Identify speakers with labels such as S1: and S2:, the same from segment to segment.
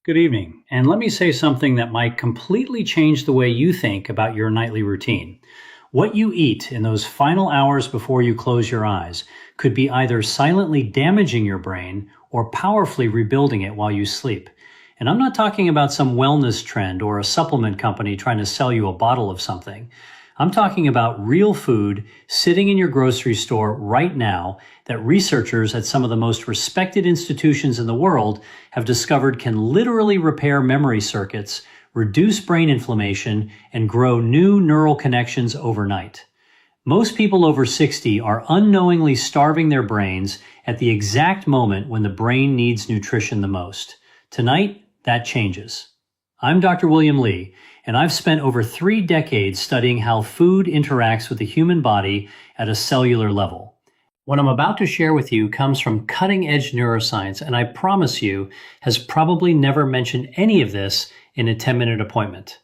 S1: Good evening, and let me say something that might completely change the way you think about your nightly routine. What you eat in those final hours before you close your eyes could be either silently damaging your brain or powerfully rebuilding it while you sleep. And I'm not talking about some wellness trend or a supplement company trying to sell you a bottle of something. I'm talking about real food sitting in your grocery store right now that researchers at some of the most respected institutions in the world have discovered can literally repair memory circuits, reduce brain inflammation, and grow new neural connections overnight. Most people over 60 are unknowingly starving their brains at the exact moment when the brain needs nutrition the most. Tonight, that changes. I'm Dr. William Lee, and I've spent over 3 decades studying how food interacts with the human body at a cellular level. What I'm about to share with you comes from cutting-edge neuroscience, and I promise you, has probably never mentioned any of this in a 10-minute appointment.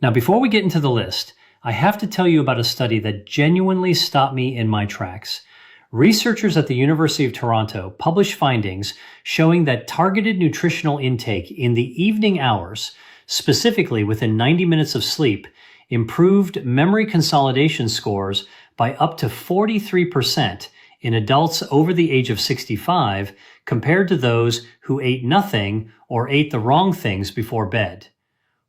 S1: Now, before we get into the list, I have to tell you about a study that genuinely stopped me in my tracks. Researchers at the University of Toronto published findings showing that targeted nutritional intake in the evening hours, specifically within 90 minutes of sleep, improved memory consolidation scores by up to 43% in adults over the age of 65 compared to those who ate nothing or ate the wrong things before bed.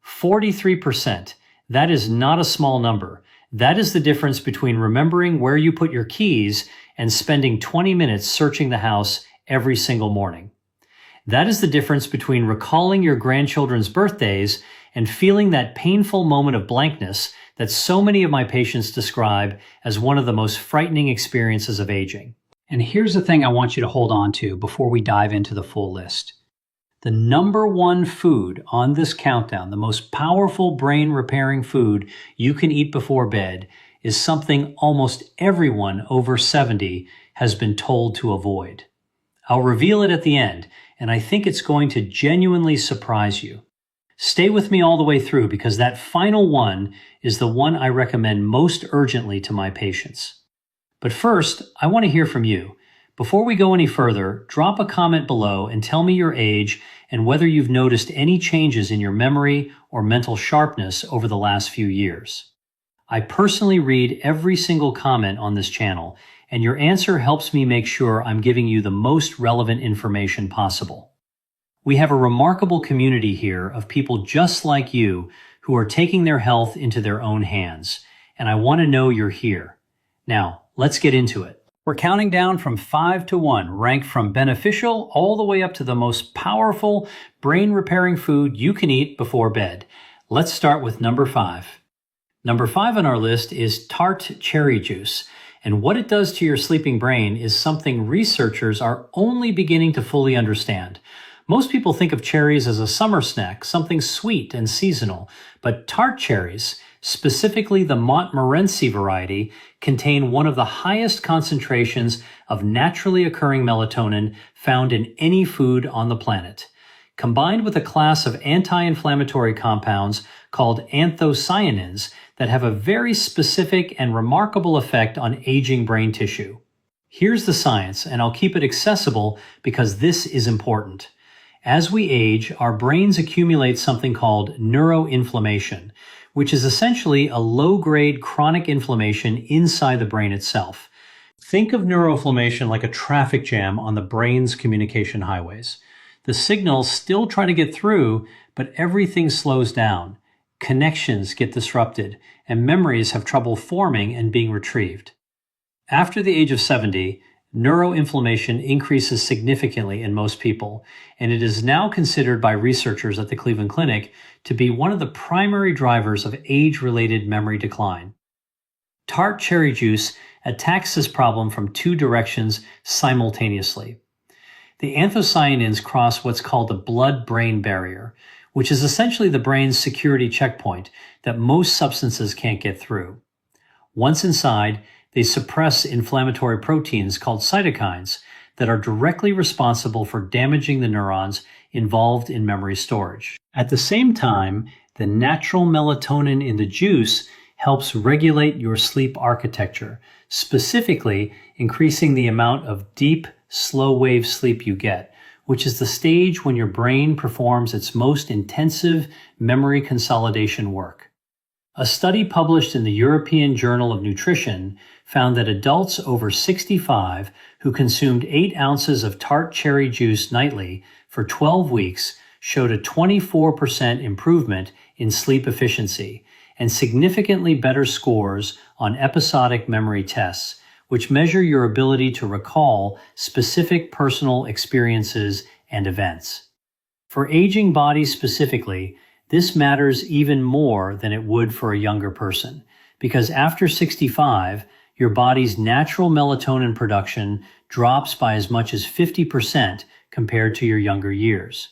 S1: 43%. That is not a small number. That is the difference between remembering where you put your keys and spending 20 minutes searching the house every single morning. That is the difference between recalling your grandchildren's birthdays and feeling that painful moment of blankness that so many of my patients describe as one of the most frightening experiences of aging. And here's the thing I want you to hold on to before we dive into the full list. The number one food on this countdown, the most powerful brain-repairing food you can eat before bed, is something almost everyone over 70 has been told to avoid. I'll reveal it at the end, and I think it's going to genuinely surprise you. Stay with me all the way through because that final one is the one I recommend most urgently to my patients. But first, I want to hear from you. Before we go any further, drop a comment below and tell me your age and whether you've noticed any changes in your memory or mental sharpness over the last few years. I personally read every single comment on this channel, and your answer helps me make sure I'm giving you the most relevant information possible. We have a remarkable community here of people just like you who are taking their health into their own hands, and I want to know you're here. Now, let's get into it. We're counting down from 5 to 1, ranked from beneficial all the way up to the most powerful brain-repairing food you can eat before bed. Let's start with number 5. Number 5 on our list is tart cherry juice, and what it does to your sleeping brain is something researchers are only beginning to fully understand. Most people think of cherries as a summer snack, something sweet and seasonal, but tart cherries, specifically the Montmorency variety, contain one of the highest concentrations of naturally occurring melatonin found in any food on the planet. Combined with a class of anti-inflammatory compounds called anthocyanins that have a very specific and remarkable effect on aging brain tissue. Here's the science, and I'll keep it accessible because this is important. As we age, our brains accumulate something called neuroinflammation, which is essentially a low-grade chronic inflammation inside the brain itself. Think of neuroinflammation like a traffic jam on the brain's communication highways. The signals still try to get through, but everything slows down. Connections get disrupted, and memories have trouble forming and being retrieved. After the age of 70, neuroinflammation increases significantly in most people, and it is now considered by researchers at the Cleveland Clinic to be one of the primary drivers of age-related memory decline. Tart cherry juice attacks this problem from 2 directions simultaneously. The anthocyanins cross what's called the blood-brain barrier, which is essentially the brain's security checkpoint that most substances can't get through. Once inside, they suppress inflammatory proteins called cytokines that are directly responsible for damaging the neurons involved in memory storage. At the same time, the natural melatonin in the juice helps regulate your sleep architecture, specifically increasing the amount of deep, slow-wave sleep you get, which is the stage when your brain performs its most intensive memory consolidation work. A study published in the European Journal of Nutrition found that adults over 65 who consumed 8 ounces of tart cherry juice nightly for 12 weeks showed a 24% improvement in sleep efficiency and significantly better scores on episodic memory tests, which measure your ability to recall specific personal experiences and events. For aging bodies specifically, this matters even more than it would for a younger person, because after 65, your body's natural melatonin production drops by as much as 50% compared to your younger years.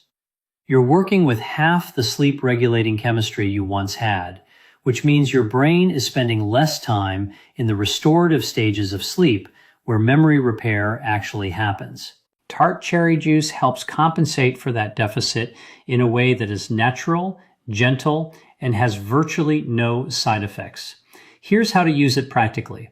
S1: You're working with half the sleep-regulating chemistry you once had, which means your brain is spending less time in the restorative stages of sleep where memory repair actually happens. Tart cherry juice helps compensate for that deficit in a way that is natural, gentle, and has virtually no side effects. Here's how to use it practically.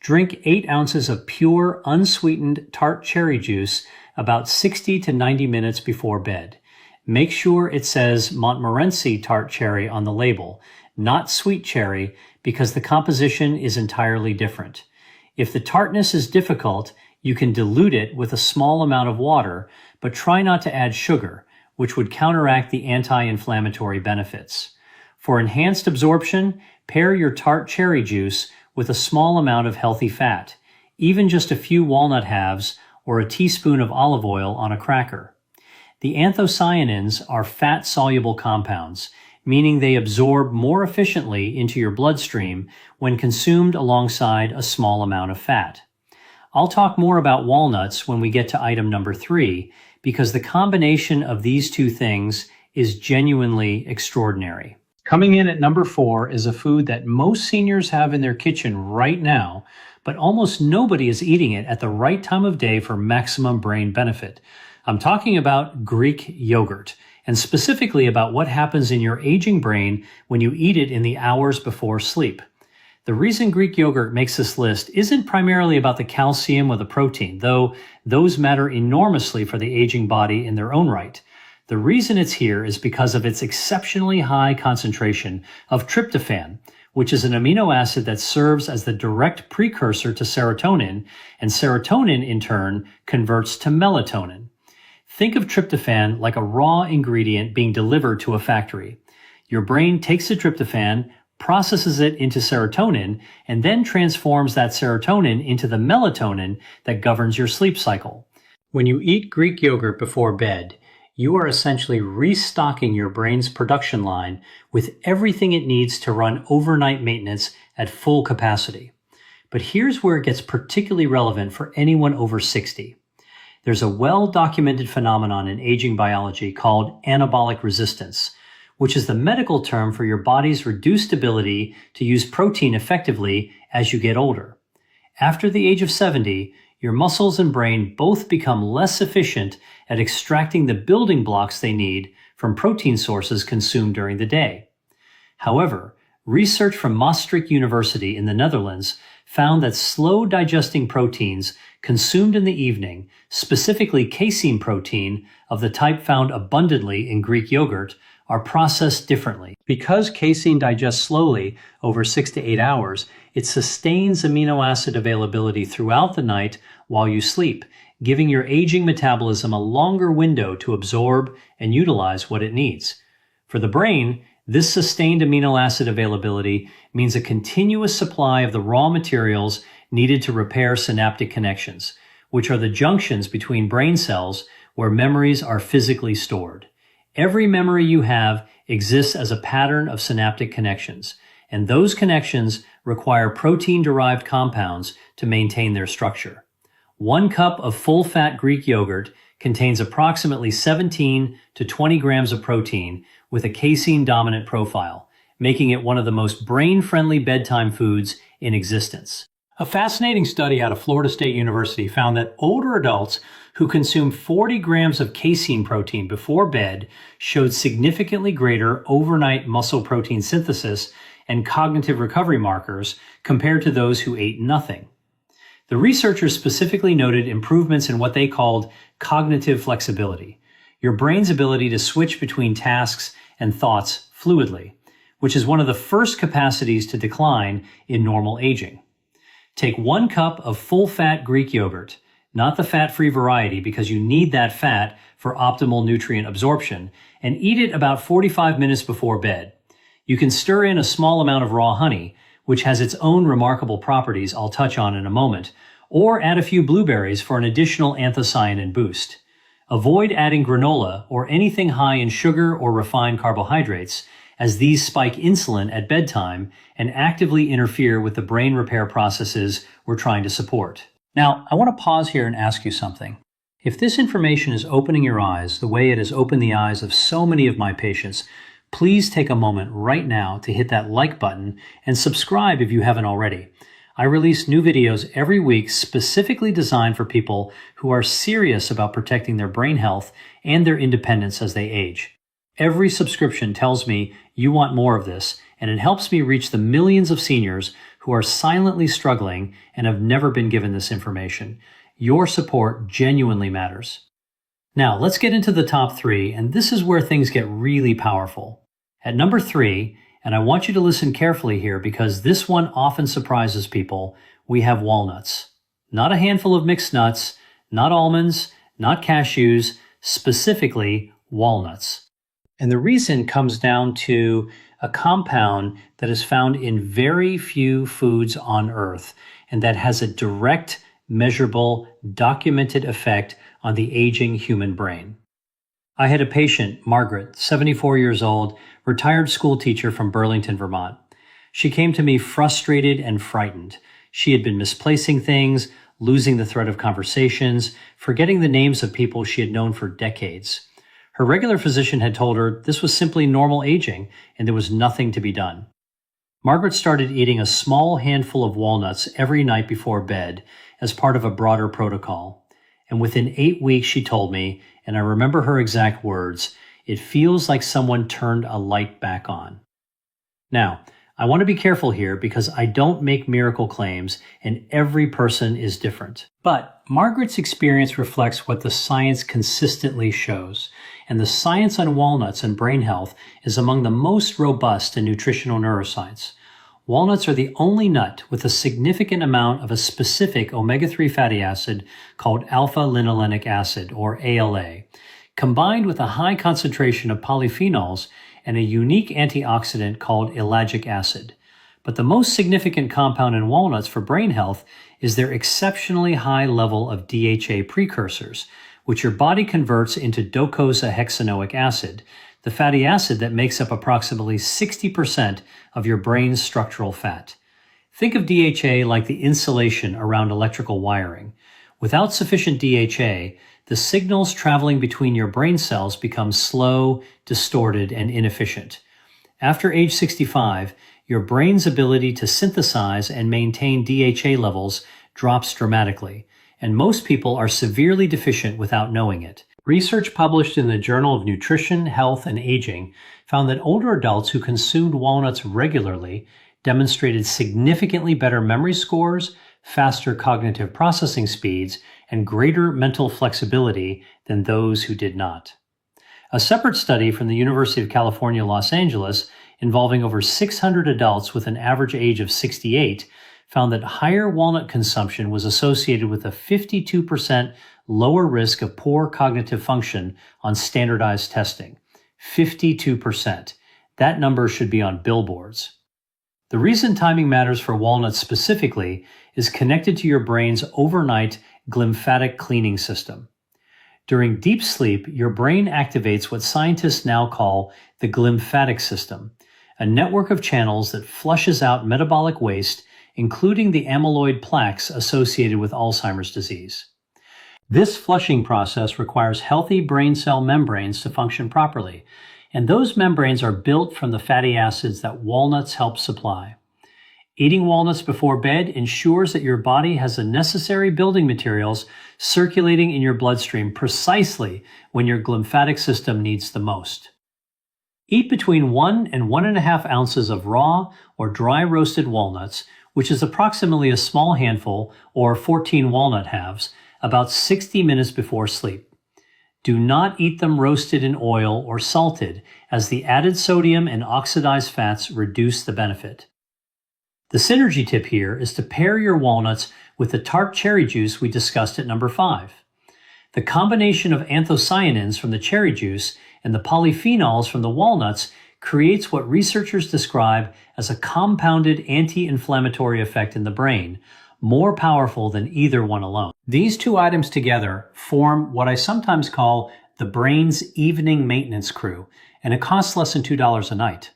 S1: Drink 8 ounces of pure, unsweetened tart cherry juice about 60 to 90 minutes before bed. Make sure it says Montmorency tart cherry on the label, not sweet cherry, because the composition is entirely different. If the tartness is difficult, you can dilute it with a small amount of water, but try not to add sugar, which would counteract the anti-inflammatory benefits. For enhanced absorption, pair your tart cherry juice with a small amount of healthy fat, even just a few walnut halves or a teaspoon of olive oil on a cracker. The anthocyanins are fat-soluble compounds, meaning they absorb more efficiently into your bloodstream when consumed alongside a small amount of fat. I'll talk more about walnuts when we get to item number 3, because the combination of these two things is genuinely extraordinary. Coming in at number 4 is a food that most seniors have in their kitchen right now, but almost nobody is eating it at the right time of day for maximum brain benefit. I'm talking about Greek yogurt, and specifically about what happens in your aging brain when you eat it in the hours before sleep. The reason Greek yogurt makes this list isn't primarily about the calcium or the protein, though those matter enormously for the aging body in their own right. The reason it's here is because of its exceptionally high concentration of tryptophan, which is an amino acid that serves as the direct precursor to serotonin, and serotonin in turn converts to melatonin. Think of tryptophan like a raw ingredient being delivered to a factory. Your brain takes the tryptophan, processes it into serotonin, and then transforms that serotonin into the melatonin that governs your sleep cycle. When you eat Greek yogurt before bed, you are essentially restocking your brain's production line with everything it needs to run overnight maintenance at full capacity. But here's where it gets particularly relevant for anyone over 60. There's a well-documented phenomenon in aging biology called anabolic resistance, which is the medical term for your body's reduced ability to use protein effectively as you get older. After the age of 70, your muscles and brain both become less efficient at extracting the building blocks they need from protein sources consumed during the day. However, research from Maastricht University in the Netherlands found that slow-digesting proteins consumed in the evening, specifically casein protein of the type found abundantly in Greek yogurt, are processed differently. Because casein digests slowly over 6 to 8 hours, it sustains amino acid availability throughout the night while you sleep, giving your aging metabolism a longer window to absorb and utilize what it needs. For the brain, this sustained amino acid availability means a continuous supply of the raw materials needed to repair synaptic connections, which are the junctions between brain cells where memories are physically stored. Every memory you have exists as a pattern of synaptic connections, and those connections require protein-derived compounds to maintain their structure. 1 cup of full-fat Greek yogurt contains approximately 17 to 20 grams of protein with a casein-dominant profile, making it one of the most brain-friendly bedtime foods in existence. A fascinating study out of Florida State University found that older adults who consumed 40 grams of casein protein before bed showed significantly greater overnight muscle protein synthesis and cognitive recovery markers compared to those who ate nothing. The researchers specifically noted improvements in what they called cognitive flexibility, your brain's ability to switch between tasks and thoughts fluidly, which is one of the first capacities to decline in normal aging. Take 1 cup of full-fat Greek yogurt, not the fat-free variety because you need that fat for optimal nutrient absorption, and eat it about 45 minutes before bed. You can stir in a small amount of raw honey, which has its own remarkable properties I'll touch on in a moment, or add a few blueberries for an additional anthocyanin boost. Avoid adding granola or anything high in sugar or refined carbohydrates, as these spike insulin at bedtime and actively interfere with the brain repair processes we're trying to support. Now, I want to pause here and ask you something. If this information is opening your eyes the way it has opened the eyes of so many of my patients, please take a moment right now to hit that like button and subscribe if you haven't already. I release new videos every week specifically designed for people who are serious about protecting their brain health and their independence as they age. Every subscription tells me you want more of this, and it helps me reach the millions of seniors who are silently struggling and have never been given this information. Your support genuinely matters. Now, let's get into the top 3, and this is where things get really powerful. At number 3, and I want you to listen carefully here because this one often surprises people, we have walnuts. Not a handful of mixed nuts, not almonds, not cashews, specifically walnuts. And the reason comes down to a compound that is found in very few foods on Earth, and that has a direct, measurable, documented effect on the aging human brain. I had a patient, Margaret, 74 years old, retired school teacher from Burlington, Vermont. She came to me frustrated and frightened. She had been misplacing things, losing the thread of conversations, forgetting the names of people she had known for decades. Her regular physician had told her this was simply normal aging and there was nothing to be done. Margaret started eating a small handful of walnuts every night before bed as part of a broader protocol. And within 8 weeks, she told me, and I remember her exact words, "It feels like someone turned a light back on." Now, I want to be careful here because I don't make miracle claims and every person is different. But Margaret's experience reflects what the science consistently shows, and the science on walnuts and brain health is among the most robust in nutritional neuroscience. Walnuts are the only nut with a significant amount of a specific omega-3 fatty acid called alpha-linolenic acid, or ALA, combined with a high concentration of polyphenols and a unique antioxidant called ellagic acid. But the most significant compound in walnuts for brain health is their exceptionally high level of DHA precursors, which your body converts into docosahexaenoic acid, the fatty acid that makes up approximately 60% of your brain's structural fat. Think of DHA like the insulation around electrical wiring. Without sufficient DHA, the signals traveling between your brain cells become slow, distorted, and inefficient. After age 65, your brain's ability to synthesize and maintain DHA levels drops dramatically, and most people are severely deficient without knowing it. Research published in the Journal of Nutrition, Health, and Aging found that older adults who consumed walnuts regularly demonstrated significantly better memory scores, faster cognitive processing speeds, and greater mental flexibility than those who did not. A separate study from the University of California, Los Angeles, involving over 600 adults with an average age of 68, found that higher walnut consumption was associated with a 52% lower risk of poor cognitive function on standardized testing. 52%. That number should be on billboards. The reason timing matters for walnuts specifically is connected to your brain's overnight glymphatic cleaning system. During deep sleep, your brain activates what scientists now call the glymphatic system, a network of channels that flushes out metabolic waste, including the amyloid plaques associated with Alzheimer's disease. This flushing process requires healthy brain cell membranes to function properly, and those membranes are built from the fatty acids that walnuts help supply. Eating walnuts before bed ensures that your body has the necessary building materials circulating in your bloodstream precisely when your glymphatic system needs the most. Eat between 1 and 1.5 ounces of raw or dry roasted walnuts which is approximately a small handful or 14 walnut halves, about 60 minutes before sleep. Do not eat them roasted in oil or salted, as the added sodium and oxidized fats reduce the benefit. The synergy tip here is to pair your walnuts with the tart cherry juice we discussed at number 5. The combination of anthocyanins from the cherry juice and the polyphenols from the walnuts creates what researchers describe as a compounded anti-inflammatory effect in the brain, more powerful than either one alone. These two items together form what I sometimes call the brain's evening maintenance crew, and it costs less than $2 a night.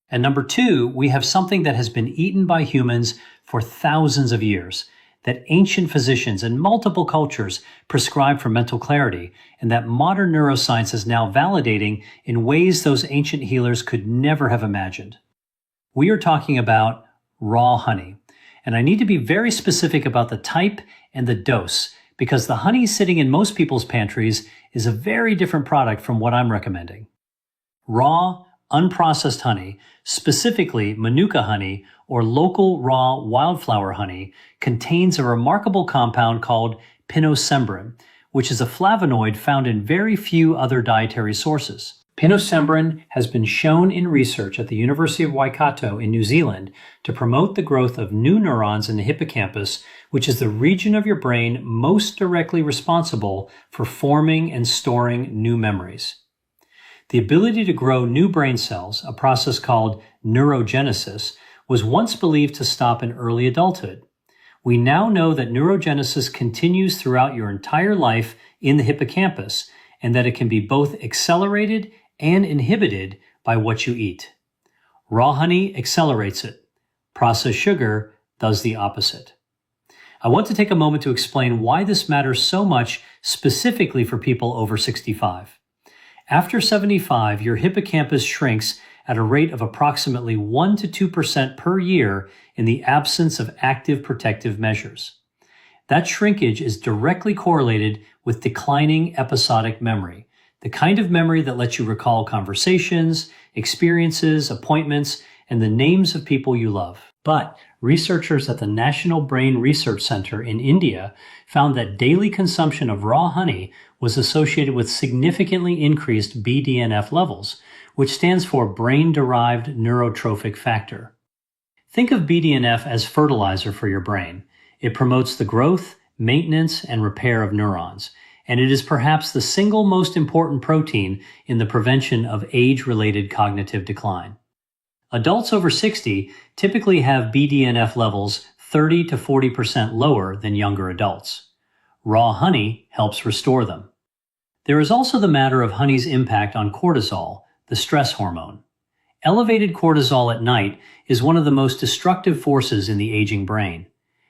S1: And number 2, we have something that has been eaten by humans for thousands of years, that ancient physicians in multiple cultures prescribed for mental clarity, and that modern neuroscience is now validating in ways those ancient healers could never have imagined. We are talking about raw honey. And I need to be very specific about the type and the dose, because the honey sitting in most people's pantries is a very different product from what I'm recommending. Raw, unprocessed honey, specifically Manuka honey or local raw wildflower honey, contains a remarkable compound called pinosembrin, which is a flavonoid found in very few other dietary sources. Pinosembrin has been shown in research at the University of Waikato in New Zealand to promote the growth of new neurons in the hippocampus, which is the region of your brain most directly responsible for forming and storing new memories. The ability to grow new brain cells, a process called neurogenesis, was once believed to stop in early adulthood. We now know that neurogenesis continues throughout your entire life in the hippocampus, and that it can be both accelerated and inhibited by what you eat. Raw honey accelerates it. Processed sugar does the opposite. I want to take a moment to explain why this matters so much specifically for people over 65. After 75, your hippocampus shrinks at a rate of approximately 1 to 2% per year in the absence of active protective measures. That shrinkage is directly correlated with declining episodic memory, the kind of memory that lets you recall conversations, experiences, appointments, and the names of people you love. But researchers at the National Brain Research Center in India found that daily consumption of raw honey was associated with significantly increased BDNF levels, which stands for brain-derived neurotrophic factor. Think of BDNF as fertilizer for your brain. It promotes the growth, maintenance, and repair of neurons, and it is perhaps the single most important protein in the prevention of age-related cognitive decline. Adults over 60 typically have BDNF levels 30 to 40% lower than younger adults. Raw honey helps restore them. There is also the matter of honey's impact on cortisol, the stress hormone. Elevated cortisol at night is one of the most destructive forces in the aging brain.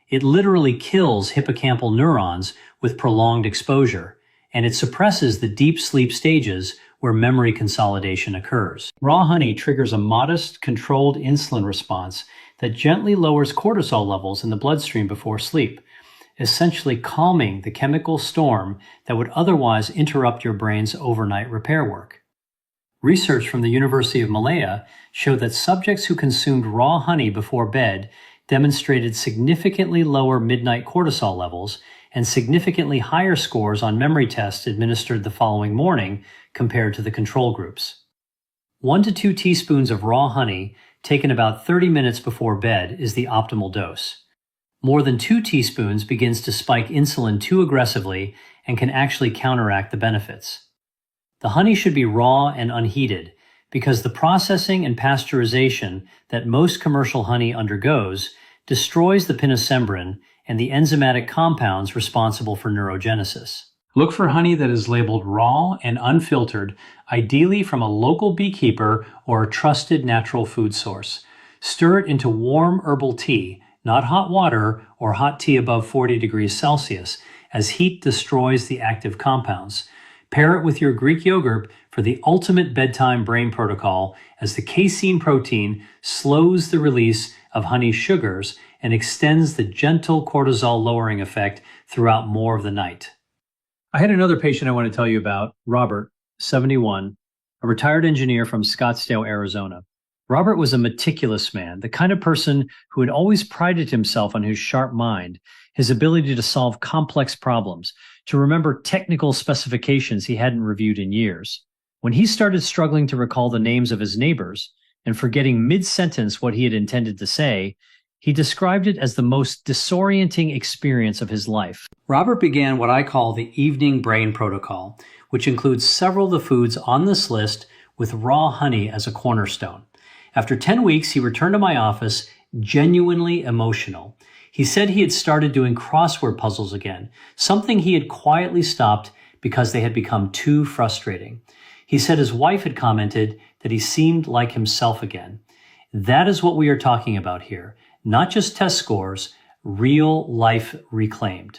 S1: It literally kills hippocampal neurons with prolonged exposure, and it suppresses the deep sleep stages where memory consolidation occurs. Raw honey triggers a modest, controlled insulin response that gently lowers cortisol levels in the bloodstream before sleep, essentially calming the chemical storm that would otherwise interrupt your brain's overnight repair work. Research from the University of Malaya showed that subjects who consumed raw honey before bed demonstrated significantly lower midnight cortisol levels and significantly higher scores on memory tests administered the following morning compared to the control groups. 1 to 2 teaspoons of raw honey taken about 30 minutes before bed is the optimal dose. More than 2 teaspoons begins to spike insulin too aggressively and can actually counteract the benefits. The honey should be raw and unheated because the processing and pasteurization that most commercial honey undergoes destroys the pinosembrin and the enzymatic compounds responsible for neurogenesis. Look for honey that is labeled raw and unfiltered, ideally from a local beekeeper or a trusted natural food source. Stir it into warm herbal tea, not hot water or hot tea above 40 degrees Celsius, as heat destroys the active compounds. Pair it with your Greek yogurt for the ultimate bedtime brain protocol, as the casein protein slows the release of honey's sugars and extends the gentle cortisol lowering effect throughout more of the night. I had another patient I want to tell you about, Robert, 71, a retired engineer from Scottsdale, Arizona. Robert was a meticulous man, the kind of person who had always prided himself on his sharp mind, his ability to solve complex problems, to remember technical specifications he hadn't reviewed in years. When he started struggling to recall the names of his neighbors and forgetting mid-sentence what he had intended to say, he described it as the most disorienting experience of his life. Robert began what I call the evening brain protocol, which includes several of the foods on this list with raw honey as a cornerstone. After 10 weeks, he returned to my office genuinely emotional. He said he had started doing crossword puzzles again, something he had quietly stopped because they had become too frustrating. He said his wife had commented that he seemed like himself again. That is what we are talking about here. Not just test scores, real life reclaimed.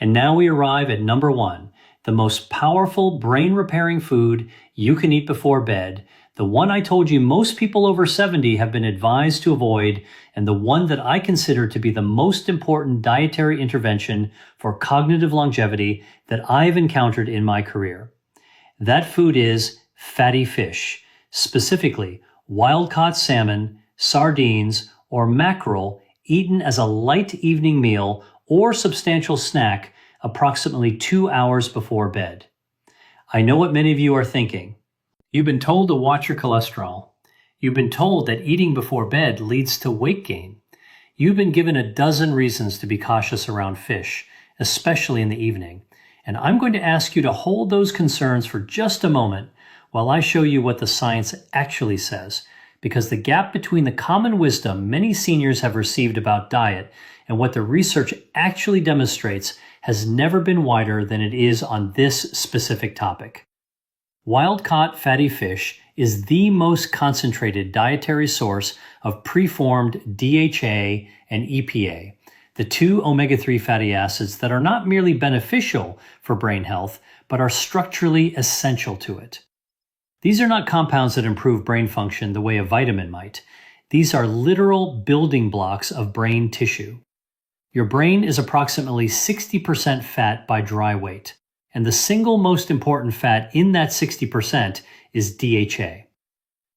S1: And now we arrive at number 1, the most powerful brain-repairing food you can eat before bed, the one I told you most people over 70 have been advised to avoid, and the one that I consider to be the most important dietary intervention for cognitive longevity that I've encountered in my career. That food is fatty fish, specifically wild-caught salmon, sardines, or mackerel eaten as a light evening meal or substantial snack approximately 2 hours before bed. I know what many of you are thinking. You've been told to watch your cholesterol. You've been told that eating before bed leads to weight gain. You've been given a dozen reasons to be cautious around fish, especially in the evening. And I'm going to ask you to hold those concerns for just a moment while I show you what the science actually says, because the gap between the common wisdom many seniors have received about diet and what the research actually demonstrates has never been wider than it is on this specific topic. Wild-caught fatty fish is the most concentrated dietary source of preformed DHA and EPA, the two omega-3 fatty acids that are not merely beneficial for brain health, but are structurally essential to it. These are not compounds that improve brain function the way a vitamin might. These are literal building blocks of brain tissue. Your brain is approximately 60% fat by dry weight, and the single most important fat in that 60% is DHA.